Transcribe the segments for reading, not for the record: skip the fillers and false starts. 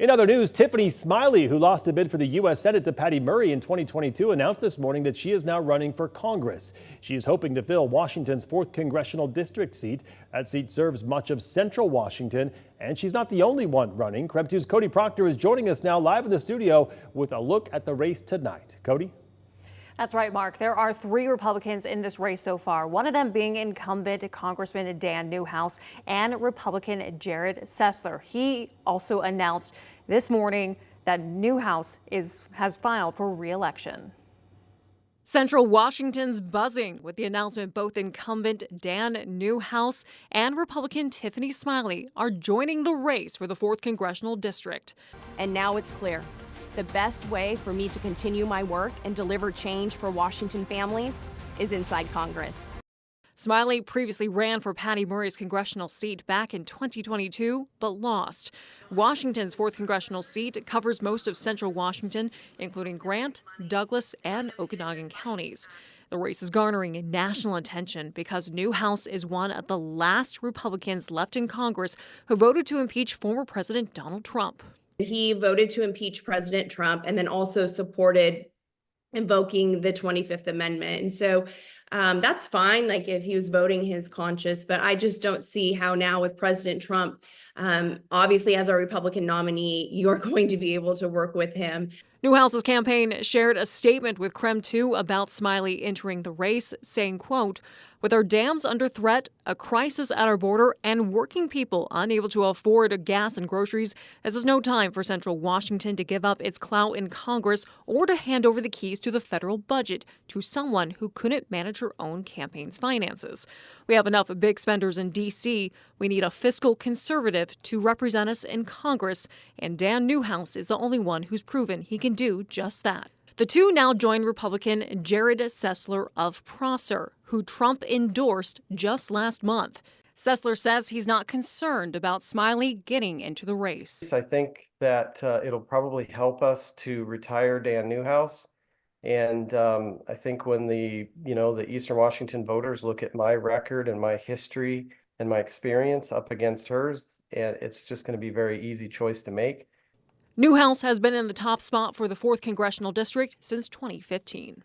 In other news, Tiffany Smiley, who lost a bid for the U.S. Senate to Patty Murray in 2022, announced this morning that she is now running for Congress. She is hoping to fill Washington's 4th Congressional District seat. That seat serves much of central Washington, and she's not the only one running. KREM 2's Cody Proctor is joining us now live in the studio with a look at the race tonight. Cody? That's right, Mark. There are 3 Republicans in this race so far, one of them being incumbent Congressman Dan Newhouse and Republican Jerrod Sessler. He also announced this morning that Newhouse has filed for re-election. Central Washington's buzzing with the announcement both incumbent Dan Newhouse and Republican Tiffany Smiley are joining the race for the 4th Congressional District. And now it's clear. The best way for me to continue my work and deliver change for Washington families is inside Congress. Smiley previously ran for Patty Murray's congressional seat back in 2022, but lost. Washington's 4th congressional seat covers most of central Washington, including Grant, Douglas, and Okanogan counties. The race is garnering national attention because Newhouse is one of the last Republicans left in Congress who voted to impeach former President Donald Trump. He voted to impeach President Trump and then also supported invoking the 25th Amendment. And so that's fine, like if he was voting his conscience, but I just don't see how now with President Trump, obviously as our Republican nominee, you're going to be able to work with him. Newhouse's campaign shared a statement with KREM 2 about Smiley entering the race, saying, quote, "With our dams under threat, a crisis at our border, and working people unable to afford gas and groceries, this is no time for central Washington to give up its clout in Congress or to hand over the keys to the federal budget to someone who couldn't manage her own campaign's finances. We have enough big spenders in D.C. We need a fiscal conservative to represent us in Congress, and Dan Newhouse is the only one who's proven he can do just that." The two now join Republican Jerrod Sessler of Prosser, who Trump endorsed just last month. Sessler says he's not concerned about Smiley getting into the race. I think that it'll probably help us to retire Dan Newhouse. And I think when the Eastern Washington voters look at my record and my history and my experience up against hers, and it's just going to be a very easy choice to make. Newhouse has been in the top spot for the 4th Congressional District since 2015.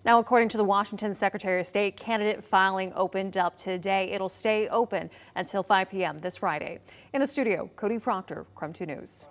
Now, according to the Washington Secretary of State, candidate filing opened up today. It'll stay open until 5 p.m. this Friday. In the studio, Cody Proctor, KREM 2 News.